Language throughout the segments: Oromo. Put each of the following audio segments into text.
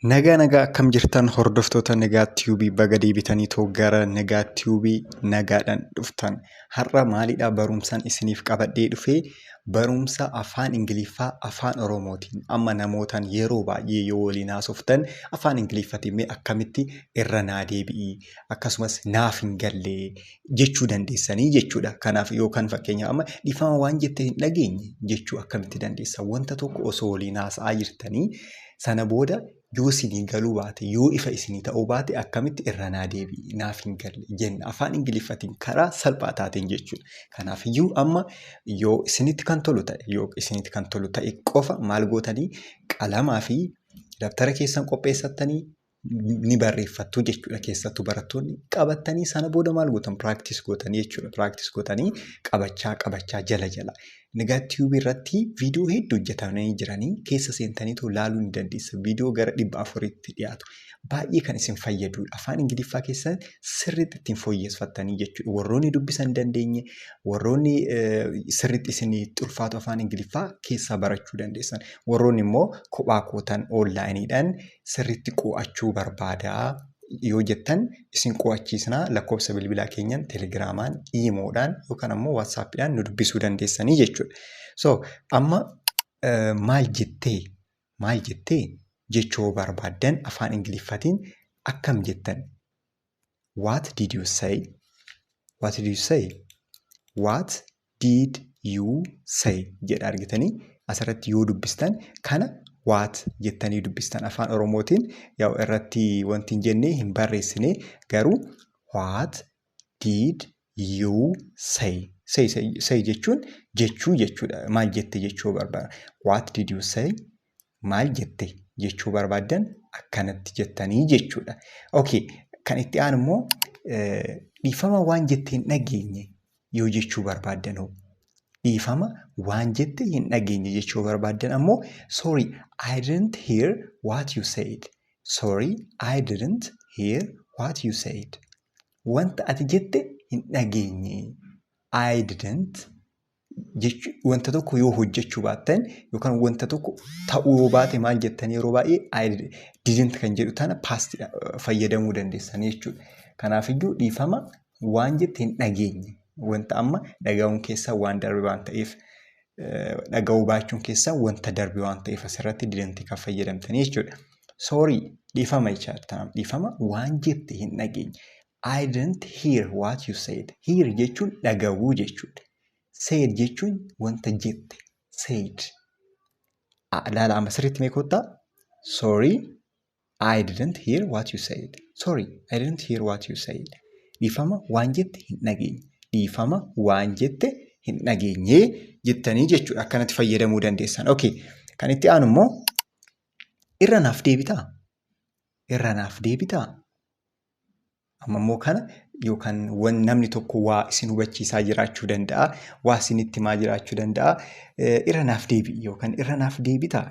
Nagaa akkam jirtan hordoftoota Nagaa Tiyuubii baga deebitanii gara Nagaa Tiyuubii nagaadhaan dhuftan. Har'a maalidhaa barumsaan isiniif qabadhee dhufee barumsa afaan Ingiliffaa afaan Oromootiin amma namootaan yeroo baay'ee yoo waliin haasoftan afaan Ingiliffaatiin mee akkamitti irra naa deebi'i akkasumas naaf hin galle jechuu dandeessanii jechuudha. Kanaaf yookaan fakkeenyaaf amma dhiifama waan jettee hin dhageenye jechuu akkamitti dandeessa? Wanta tokko osoo waliin haasa'aa jirtanii sana booda yoo isinii galuu baate yoo ifa isinii ta'uu baate akkamitti irra naa deebi'i naaf hin galle jenna afaan Ingiliffaatiin karaa salphaa taateen jechuudha. Kanaafiyyuu amma yoo isinitti kan tolu ta'e qofa maal gootanii qalamaa fi dabtara keessan qopheessattanii ni barreeffattu jechuudha. Keessattuu barattoonni qabattanii sana booda maal gootan piraaktis gootanii jechuudha. Piraaktis gootanii qabachaa jala. Nagaa Tiyuubii irratti viidiyoo hedduu hojjetamanii jiranii keessa seentaniitu ilaaluu ni dandeessa. Viidiyoo gara 400tti dhiyaatu. Baay'ee kan isin fayyadudha. Afaan Ingiliffaa keessan sirriitti ittiin fooyyesfattanii jechuudha. Warroonni dubbisan dandeenye, warroonni sirriitti isinii ulfaatu afaan Ingiliffaa keessaa barachuu dandeessan. Warroonni immoo kophaa kootan onlaayiniidhaan sirriitti qo'achuu barbaadaa yoo jettan isin qo'achiisnaa lakkoofsa bilbilaa keenyan teelegiraamaan, iimoodhaan yookaan ammoo waatsaappiidhaan nu dubbisuu dandeessanii jechuudha. So amma maal jettee jechuu barbaaddan afaan Ingiliffaatiin akkam jettan? What did you say? What did you say? What did you say? Jedha argitanii asirratti yoo dubbistan kana What jettanii dubbistan afaan Oromootiin yaa irratti wanti hin jennee hin barreessine garuu What did you say? Say jechuun jechuu jechuudha. Maal jette jechuu barbaada. What did you say? Maal jette jechuu barbaaddan akkanatti jettanii jechuudha. Okay, kan itti aanu immoo dhiifama waan jettee hin dhageenye yoo jechuu barbaaddan hoo? Dhiifama waan jette hin dhageenye jechuu barbaaddan ammoo sorry, I didn't hear what you said. Sorry, I didn't hear what you said. Wanta ati jette hin dhageenye. I didn't wanta tokko yoo hojjechuu baattan yookaan wanta tokko ta'uu yoo baate maal jettan yeroo baay'ee I didn't kan jedhu tana past fayyadamuu dandeessan jechuudha. Kanaafiyyuu dhiifama waan jette hin dhageenye. Wanta amma dhaga'uun keessaa waan darbe waan ta'eef dhaga'uu baachuun keessaa wanta darbe waan ta'eef asirratti didn't kan fayyadamtanii jechuudha. Sorry, dhiifama jechaadha. Dhiifama waan jette hin dhageenye. I didn't hear what you said. Hear jechuun dhaga'uu jechuudha. Said jechuun wanta jette. Said. Laala amma sirriitti meeqoottaa? Sorry, I didn't hear what you said. Sorry, I didn't hear what you said. Dhiifama waan jette hin dhageenye. Dhiifama waan jette hin dhageenye jettanii jechuudha. Akkanatti fayyadamuu dandeessan. Okay. Kan itti aanu immoo irra naaf deebitaa? Irra naaf deebitaa? Amma immoo kana yookaan namni tokko waa isin hubachiisaa jiraachuu danda'a. Waa isinitti himaa jiraachuu danda'a. Irra naaf deebi'i yookaan irra naaf deebitaa?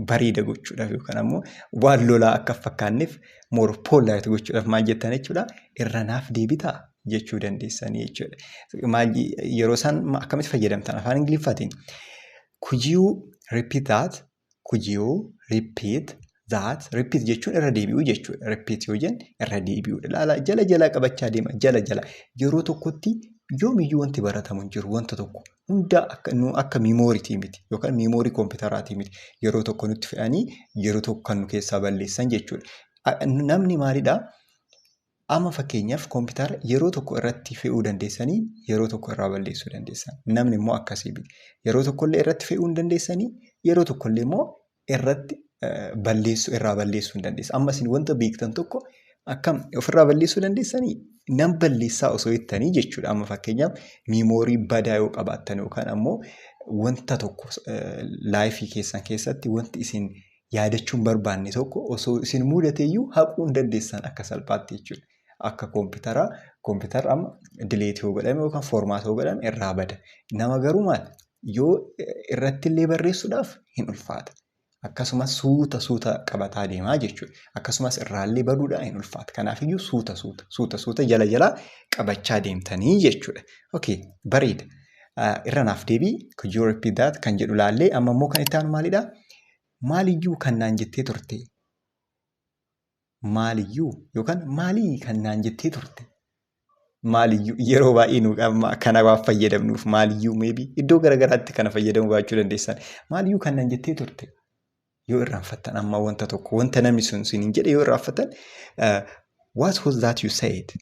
Bareeda gochuudhaaf yookaan ammoo waan lolaa akka fakkaanneef more polite gochuudhaaf maal jettan jechuudha? Irra naaf deebitaa jechuu dandeessanii jechuudha. Yeroo isaan akkamitti fayyadamtan afaan Ingiliffaatiin? Could you repeat that? Could you repeat that? Repeat jechuun irra deebi'uu jechuudha. Repeat yoo jennu irra deebi'uudha. Laala jala qabachaa deema. Jala. Yeroo tokkotti yoomiyyuu wanti baratamu hin jiru wanta tokko. Hunda akka miimooriitii miti yookaan miimoorii kompiitaraatii miti. Yeroo tokko nutti fe'anii yeroo tokko kan nu keessaa balleessan jechuudha. Namni maalidhaa? Amma fakkeenyaaf kompiitara yeroo tokko irratti fe'uu dandeessanii yeroo tokko irraa balleessuu dandeessan. Namni immoo akkasii miti. Yeroo tokkollee irratti fe'uu hin dandeessanii yeroo tokkollee immoo irratti irraa balleessuu hin dandeessan. Amma isin wanta beektan tokko akkam ofirraa balleessuu dandeessanii nam balleessaa osoo jettanii jechuudha. Amma fakkeenyaaf miimoorii badaa yoo qabaattan yookaan ammoo wanta tokko laayifii keessan keessatti wanti isin yaadachuun barbaanne tokko osoo isin mudateeyyuu haquu hin dandeessan akka salphaatti jechuudha. Akka kompiitara amma dileetii yoo godhame yookaan foormaata yoo godhame irraa bada. Nama garuu maal yoo irratti illee barreessuudhaaf hin ulfaata. Akkasumas suuta qabataa deemaa jechuudha. Akkasumas irraallee baduudhaan hin ulfaata. Kanaafiyyuu suuta jala qabachaa deemtanii jechuudha. Okay, bareeda. Irra naaf deebii could you repeat that kan jedhu laallee amma immoo kan itti aanu maalidhaa? Maaliyyuu kan naan jettee turte? maaliyyuu yookaan maalii kan naan jettee turte. Maaliyyuu yeroo baay'ee nu kana waan fayyadamnuuf maaliyyuu maybe iddoo garaagaraatti kana fayyadamuu baachuu dandeessan. Maaliyyuu kan naan jettee turte yoo irraanfattan amma wanta tokko wanta namni sun siniin jedhe yoo irraanfattan what was that you said?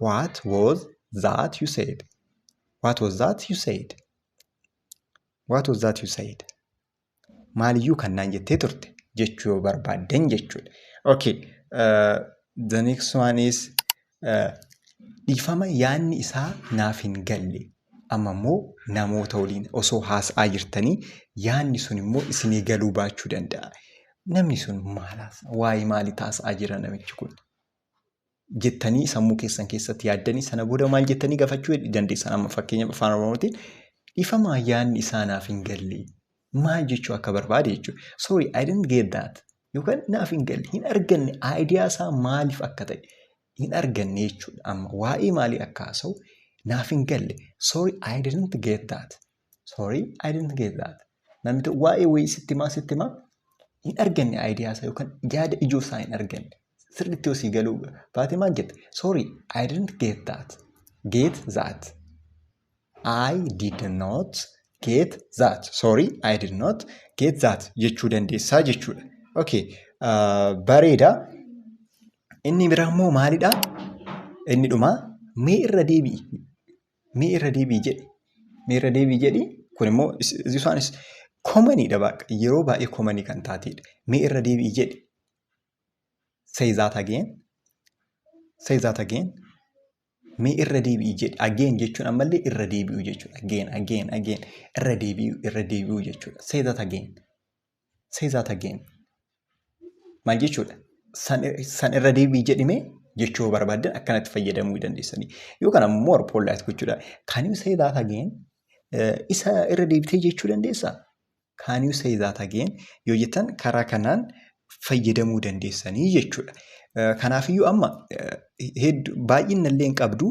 What was that you said? What was that you said? What was that you said? Maaliyyuu kan naan jettee turte jechuu yoo barbaaddan jechuudha. Okay, the next one is dhiifama yaadni isaa naaf hin galle. Amma immoo namoota waliin osoo haasa'aa jirtanii yaadni sun immoo isinii galuu baachuu danda'a. Namni sun maalaas waa'ee maalii taasa'aa jira namichi kun jettanii sammuu keessan keessatti yaaddanii sana booda maal jettanii gaafachuu dandeessan. Amma fakkeenyaaf afaan Oromootiin dhiifama yaadni isaa naaf hin galle maal jechuu akka barbaade jechuudha. Sorry, I didn't get that. Yookaan naaf hin galle hin arganne aayidiyaa isaa maaliif akka ta'e hin arganne jechuudha. Amma waa'ee maalii akka haasa'u naaf hin galle. Sorry, I didn't get that. Sorry, I didn't get that. Namni tokko waa'ee wayii sitti himaa hin arganne aayidiyaa isaa yookaan yaada ijoo isaa hin arganne. Sirriitti osii galuu baate maal jette? Sorry, I didn't get that. Get that. I did not get that. Sorry, I did not get that jechuu dandeessaa jechuudha. Okay, bareeda. Inni biraa immoo maalidha? Inni dhumaa mee irra deebi'i. Mee irra deebi'i jedhi. Mee irra deebi'i jedhi. Kun immoo isaanis koomaniidha baqa. Yeroo baay'ee koomanii kan taatedha. Mee irra deebi'i jedhi. Say that again. Say that again. Mee irra deebi'i jedhi. Again jechuun ammallee irra deebi'u jechuudha. Again. Irra deebi'u jechuudha. Say that again. Say that again. Maal jechuudha? San irra deebi'i jedhimee jechuu barbaaddan akkanatti fayyadamuu dandeessanii. Yookaan ammoo more polite gochuudha. Can you say that again? Isa irra deebitee jechuu dandeessaa? Can you say that again? Yoo jettan karaa kanaan fayyadamuu dandeessanii jechuudha. Kanaafiyyuu amma baay'inallee hin qabdu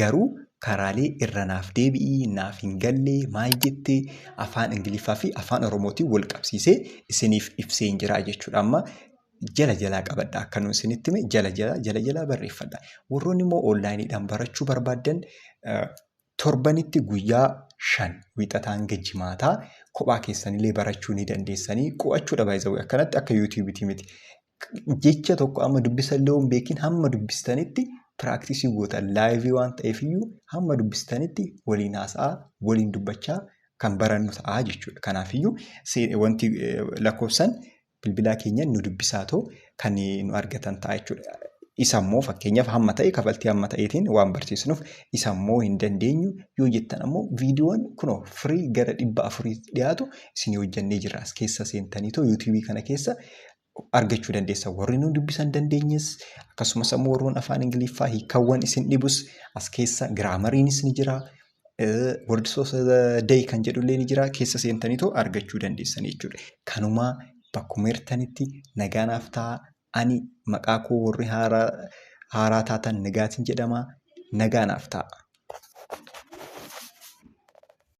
garuu karaalee irra naaf deebi'ii naaf hin galle maal jettee afaan Ingiliffaa fi afaan Oromootiin wal qabsiisee isiniif ibsee hin jira jechuudha. Amma jala jalaa qabadha akka nuyi isinitti hime jala jalaa barreeffadha. Warroonni immoo onlaayiniidhaan barachuu barbaaddan torbanitti guyyaa 5 wiixataan gajjimaataa kophaa keessanillee barachuu ni dandeessanii qo'achuudha baay'ee akkanatti akka yuutuubiitii miti. Jecha tokko amma dubbisallee hin beekin hamma dubbistanitti piraaktisii gootan laayivii waan ta'eef iyyuu hamma dubbistanitti waliin haasa'aa waliin dubbachaa kan barannu ta'aa jechuudha. Kanaafiyyuu wanti lakkoofsan bilbilaa keenya nu dubbisaa ta'u kan nu argatan ta'a jechuudha. Isa immoo fakkeenyaaf hamma ta'e kafaltii hamma ta'eetiin waan barsiisnuuf isa immoo hin dandeenyu yoo jettan ammoo viidiyoon kunoo firii gara 400 dhiyaatu isin hojjannee jira. As keessa seentanii ta'u yuutuubii kana keessa argachuu dandeessa. Warri nu dubbisan dandeenyes akkasumas ammoo warroon afaan Ingiliffaa hiikawwan isin dhibus as keessa giraamariinis ni jira. Words of the day kan jedhullee ni jira. Keessa seentanii ta'u argachuu dandeessan jechuudha. Kanumaa bakkuma jirtanitti nagaanaaf ta'a. Ani maqaa koo warri haaraa taatan nagaatiin jedhama. Nagaanaaf ta'a.